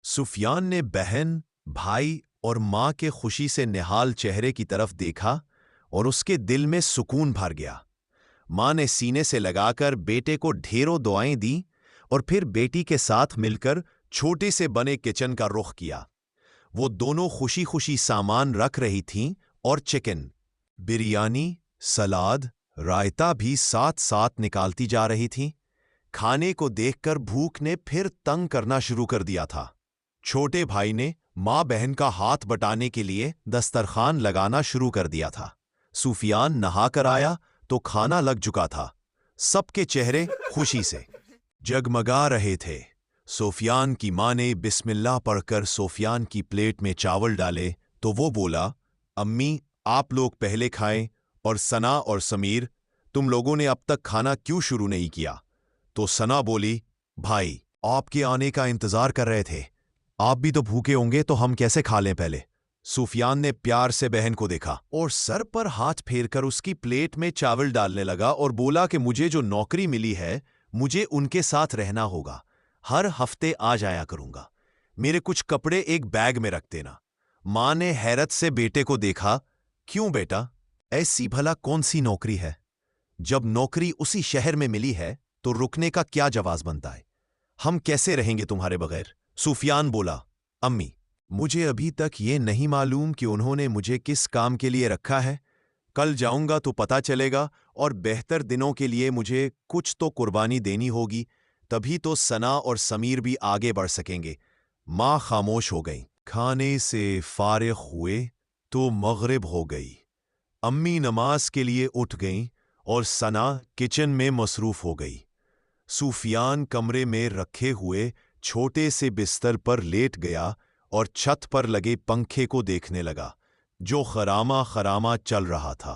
सुफियान ने बहन, भाई और मां के खुशी से निहाल चेहरे की तरफ देखा और उसके दिल में सुकून भर गया। मां ने सीने से लगाकर बेटे को ढेरों दुआएं दी और फिर बेटी के साथ मिलकर छोटे से बने किचन का रुख किया। वो दोनों खुशी खुशी सामान रख रही थीं और चिकन, बिरयानी, सलाद, रायता भी साथ साथ निकालती जा रही थीं। खाने को देखकर भूख ने फिर तंग करना शुरू कर दिया था। छोटे भाई ने मां बहन का हाथ बटाने के लिए दस्तरखान लगाना शुरू कर दिया था। सुफियान नहाकर आया तो खाना लग चुका था। सबके चेहरे खुशी से जगमगा रहे थे। सुफियान की मां ने बिस्मिल्लाह पढ़कर सुफियान की प्लेट में चावल डाले तो वो बोला, अम्मी आप लोग पहले खाएं और सना और समीर तुम लोगों ने अब तक खाना क्यों शुरू नहीं किया? तो सना बोली, भाई आपके आने का इंतजार कर रहे थे, आप भी तो भूखे होंगे तो हम कैसे खा लें पहले। सुफियान ने प्यार से बहन को देखा और सर पर हाथ फेरकर उसकी प्लेट में चावल डालने लगा और बोला कि मुझे जो नौकरी मिली है मुझे उनके साथ रहना होगा, हर हफ्ते आ जाया करूंगा। मेरे कुछ कपड़े एक बैग में रख देना। मां ने हैरत से बेटे को देखा, क्यों बेटा, ऐसी भला कौन सी नौकरी है? जब नौकरी उसी शहर में मिली है तो रुकने का क्या जवाब बनता है? हम कैसे रहेंगे तुम्हारे बगैर? सुफियान बोला, अम्मी मुझे अभी तक ये नहीं मालूम कि उन्होंने मुझे किस काम के लिए रखा है। कल जाऊंगा तो पता चलेगा और बेहतर दिनों के लिए मुझे कुछ तो कुर्बानी देनी होगी, तभी तो सना और समीर भी आगे बढ़ सकेंगे। मां खामोश हो गई। खाने से फारिग हुए तो मगरिब हो गई। अम्मी नमाज के लिए उठ गईं और सना किचन में मसरूफ हो गई। सुफियान कमरे में रखे हुए छोटे से बिस्तर पर लेट गया और छत पर लगे पंखे को देखने लगा जो खरामा खरामा चल रहा था।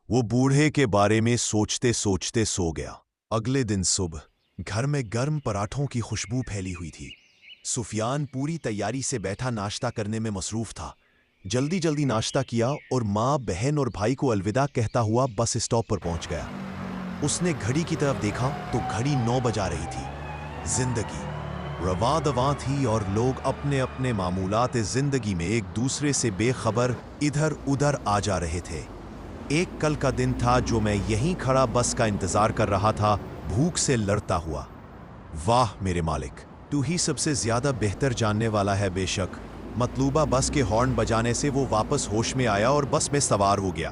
वो बूढ़े के बारे में सोचते सोचते सो गया। अगले दिन सुबह घर में गर्म पराठों की खुशबू फैली हुई थी। सुफियान पूरी तैयारी से बैठा नाश्ता करने में मसरूफ था। जल्दी जल्दी नाश्ता किया और माँ, बहन और भाई को अलविदा कहता हुआ बस स्टॉप पर पहुंच गया। उसने घड़ी की तरफ देखा तो घड़ी 9 बजा रही थी। जिंदगी रवा दवा थी और लोग अपने अपने मामूलात जिंदगी में एक दूसरे से बेखबर इधर उधर आ जा रहे थे। एक कल का दिन था जो मैं यहीं खड़ा बस का इंतजार कर रहा था, भूख से लड़ता हुआ। वाह मेरे मालिक, तू ही सबसे ज्यादा बेहतर जानने वाला है। बेशक मतलूबा बस के हॉर्न बजाने से वो वापस होश में आया और बस में सवार हो गया।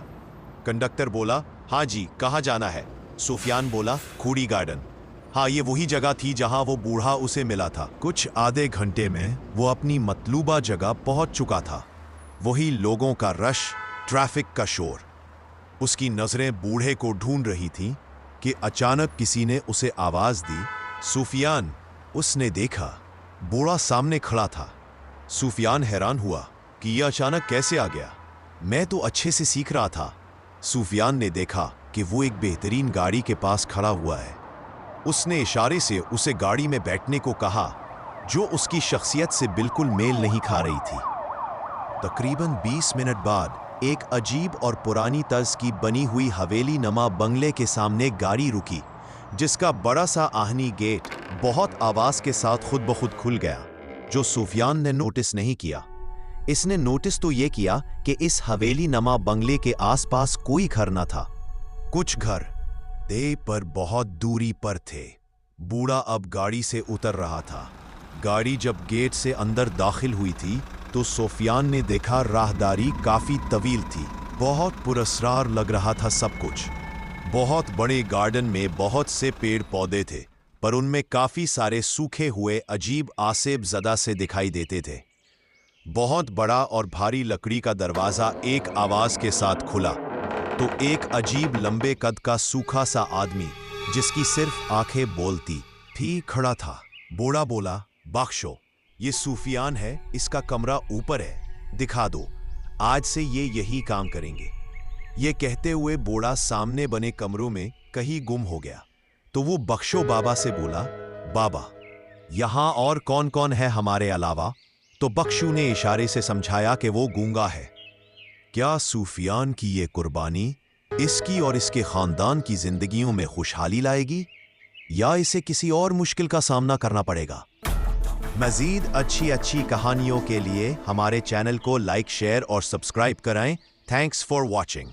कंडक्टर बोला, हाँ जी कहाँ जाना है? सुफियान बोला, खूड़ी गार्डन। हाँ, ये वही जगह थी जहां वो बूढ़ा उसे मिला था। कुछ आधे घंटे में वो अपनी मतलूबा जगह पहुंच चुका था। वही लोगों का रश, ट्रैफिक का शोर। उसकी नजरें बूढ़े को ढूंढ रही थीं कि अचानक किसी ने उसे आवाज दी, सुफियान। उसने देखा बूढ़ा सामने खड़ा था। सुफियान हैरान हुआ कि यह अचानक कैसे आ गया। मैं तो अच्छे से सीख रहा था। सुफियान ने देखा कि वो एक बेहतरीन गाड़ी के पास खड़ा हुआ है। उसने इशारे से उसे गाड़ी में बैठने को कहा, जो उसकी शख्सियत से बिल्कुल मेल नहीं खा रही थी। तकरीबन 20 मिनट बाद एक अजीब और पुरानी तर्ज की बनी हुई हवेली नमा बंगले के सामने गाड़ी रुकी, जिसका बड़ा सा आहनी गेट बहुत आवाज के साथ खुद ब खुद खुल गया, जो सुफियान ने नोटिस नहीं किया। इसने नोटिस तो ये किया कि इस हवेली नमा बंगले के आसपास कोई घर न था। कुछ घर दे पर बहुत दूरी पर थे। बूढ़ा अब गाड़ी से उतर रहा था। गाड़ी जब गेट से अंदर दाखिल हुई थी तो सुफियान ने देखा राहदारी काफी तवील थी। बहुत पुरस्कार लग रहा था सब कुछ। बहुत बड़े गार्डन में बहुत से पेड़ पौधे थे, पर उनमें काफी सारे सूखे हुए अजीब आसेब ज़दा से दिखाई देते थे। बहुत बड़ा और भारी लकड़ी का दरवाजा एक आवाज के साथ खुला तो एक अजीब लंबे कद का सूखा सा आदमी, जिसकी सिर्फ आंखें बोलती थी, खड़ा था। बूढ़ा बोला, बख्शो, ये सुफियान है, इसका कमरा ऊपर है, दिखा दो, आज से ये यही काम करेंगे। ये कहते हुए बूढ़ा सामने बने कमरों में कहीं गुम हो गया। तो वो बख्शो बाबा से बोला, बाबा यहां और कौन कौन है हमारे अलावा? तो बख्शू ने इशारे से समझाया कि वो गूंगा है। क्या सुफियान की ये कुर्बानी इसकी और इसके खानदान की जिंदगियों में खुशहाली लाएगी या इसे किसी और मुश्किल का सामना करना पड़ेगा? مزید اچھی کہانیوں کے لیے ہمارے چینل کو لائک، شیئر اور سبسکرائب کرائیں۔ Thanks for watching.